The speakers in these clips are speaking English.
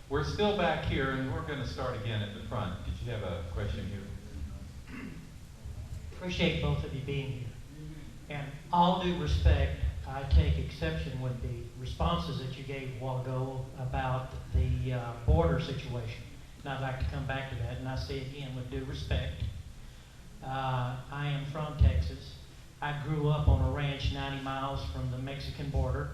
We're still back here, and we're going to start again at the front. Did you have a question here? Appreciate both of you being here. And all due respect, I take exception with the responses that you gave a while ago about the border situation. And I'd like to come back to that, and I say again with due respect. I am from Texas. I grew up on a ranch 90 miles from the Mexican border.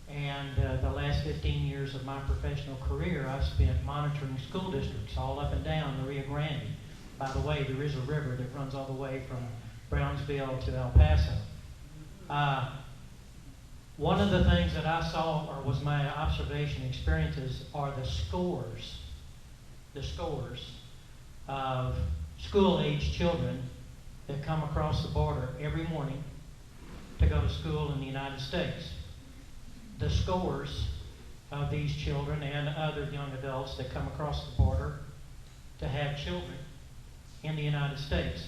And the last 15 years of my professional career, I've spent monitoring school districts all up and down the Rio Grande. By the way, there is a river that runs all the way from Brownsville to El Paso. One of the things that I saw, or was my observation experiences, are the scores of school-age children that come across the border every morning to go to school in the United States. The scores of these children and other young adults that come across the border to have children in the United States.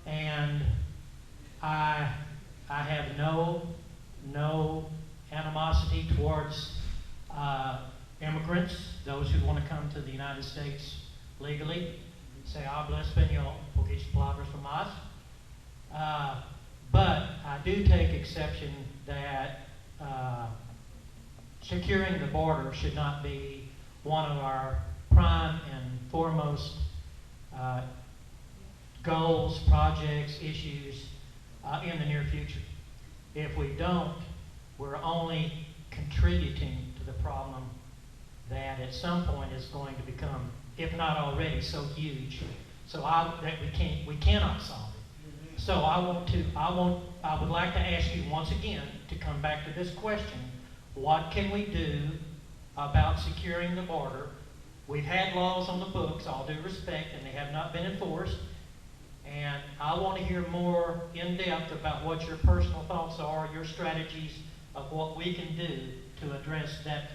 And I have no animosity towards immigrants, those who want to come to the United States legally. Se habla español, poquitas palabras más. But I do take exception that securing the border should not be one of our prime and foremost goals, projects, issues in the near future. If we don't, we're only contributing to the problem that at some point is going to become, if not already, so huge, that we cannot solve it. So I would like to ask you once again to come back to this question: what can we do about securing the border? We've had laws on the books, all due respect, and they have not been enforced. And I want to hear more in depth about what your personal thoughts are, your strategies of what we can do to address that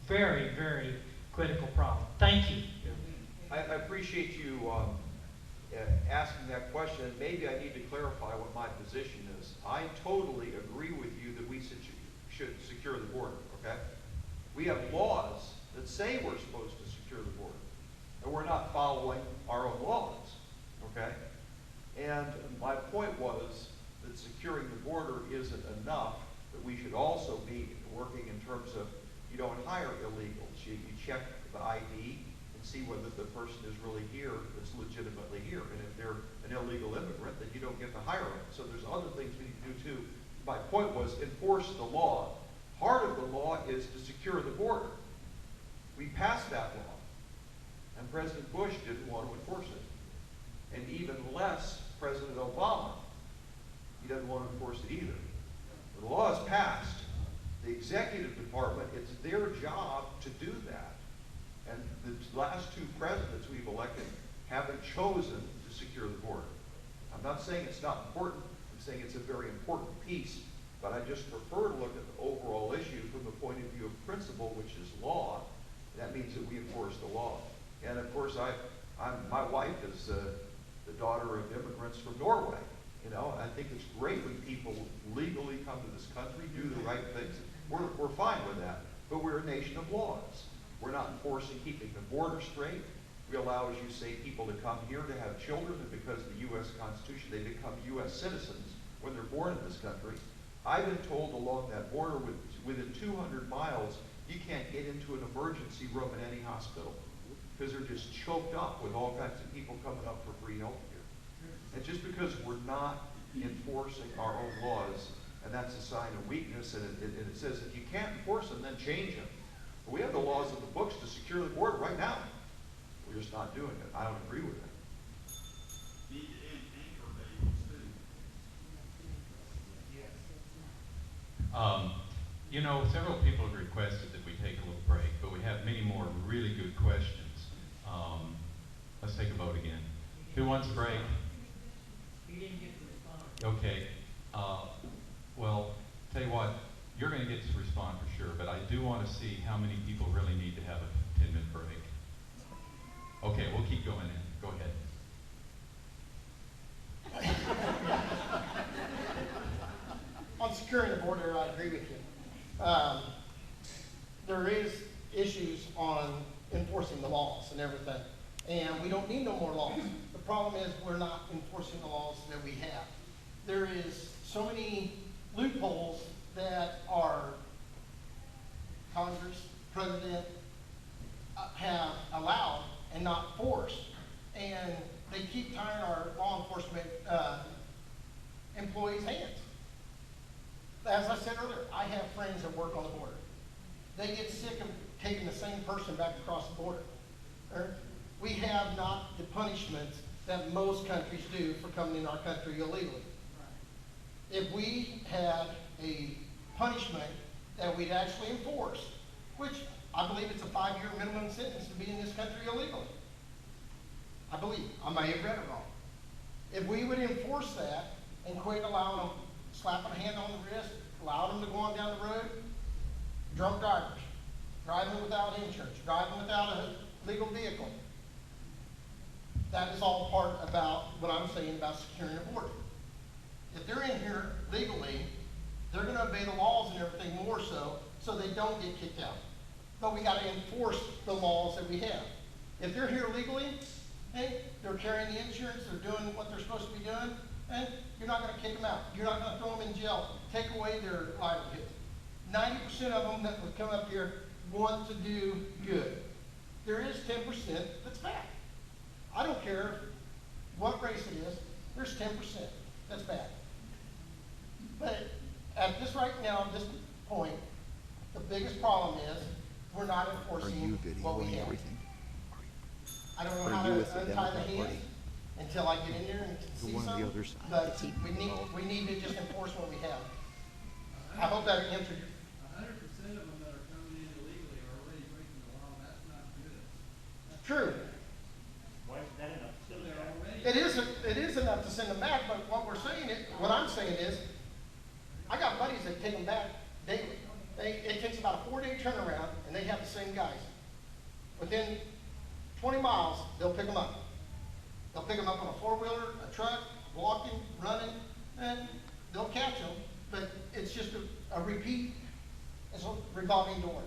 very, very critical problem. Thank you. I appreciate you asking that question. Maybe I need to clarify what my position is. I totally agree with you that we should secure the border, okay? We have laws that say we're supposed to secure the border, and we're not following our own laws, okay? And my point was that securing the border isn't enough, that we should also be working in terms of, you don't hire illegals. You check the ID and see whether the person is really here, that's legitimately here. And if they're an illegal immigrant, then you don't get to hire them. So there's other things we need to do too. My point was enforce the law. Part of the law is to secure the border. We passed that law, and President Bush didn't want to enforce it. And even less President Obama. He doesn't want to enforce it either. The law is passed. The executive department, it's their job to do that. And the last two presidents we've elected haven't chosen to secure the border. I'm not saying it's not important. I'm saying it's a very important piece. But I just prefer to look at the overall issue from the point of view of principle, which is law. That means that we enforce the law. And of course, my wife is the daughter of immigrants from Norway. You know, I think it's great when people legally come to this country, do the right things. We're fine with that. But we're a nation of laws. We're not enforcing keeping the border straight. We allow, as you say, people to come here to have children, and because of the U.S. Constitution, they become U.S. citizens when they're born in this country. I've been told along that border, within 200 miles, you can't get into an emergency room in any hospital because they're just choked up with all kinds of people coming up for free health care. And just because we're not enforcing our own laws, and that's a sign of weakness, and it says if you can't enforce them, then change them. But we have the laws in the books to secure the border right now. We're just not doing it. I don't agree with it. You know, several people have requested that we take a little break, but we have many more really good questions. Let's take a vote again. Who wants a break? You didn't get to respond. Okay. Well, tell you what, you're going to get to respond for sure, but I do want to see how many people really need to have a 10-minute break. Okay, we'll keep going in. Go ahead. On securing the border, I agree with you. There is issues on enforcing the laws and everything. And we don't need no more laws. The problem is we're not enforcing the laws that we have. There is so many loopholes that our Congress, President, have allowed and not forced. And they keep tying our law enforcement employees' hands. As I said earlier, I have friends that work on the border. They get sick of taking the same person back across the border. We have not the punishments that most countries do for coming in our country illegally. If we had a punishment that we'd actually enforce, which I believe it's a 5-year minimum sentence to be in this country illegally. I believe. I may have read it wrong. If we would enforce that and quit allowing them, slapping a hand on the wrist, allow them to go on down the road, drunk drivers, driving without insurance, driving without a legal vehicle. That is all part about what I'm saying about securing the border. If they're in here legally, they're going to obey the laws and everything more so they don't get kicked out. But we got to enforce the laws that we have. If they're here legally, hey, they're carrying the insurance, they're doing what they're supposed to be doing, and you're not going to kick them out. You're not going to throw them in jail, take away their livelihood. 90% of them that would come up here want to do good. There is 10% that's bad. I don't care what race it is, there's 10% that's bad. But at this right now, at this point, the biggest problem is we're not enforcing what we have. Everything? I don't know Are how you to with the untie the Democrat hands Party? until I get in there and can see one on the something. other side But to keep we need to just enforce what we have. I hope that answered your. 100% of them that are coming in illegally are already breaking the law. That's not good. True. Why is that enough? So they're already. It is enough to send them back, but what I'm saying is, I got buddies that take them back daily. It takes about a 4-day turnaround, and they have the same guys. Within 20 miles, they'll pick them up. They'll pick them up on a 4-wheeler, a truck, walking, running, and they'll catch them. But it's just a repeat. It's a revolving door.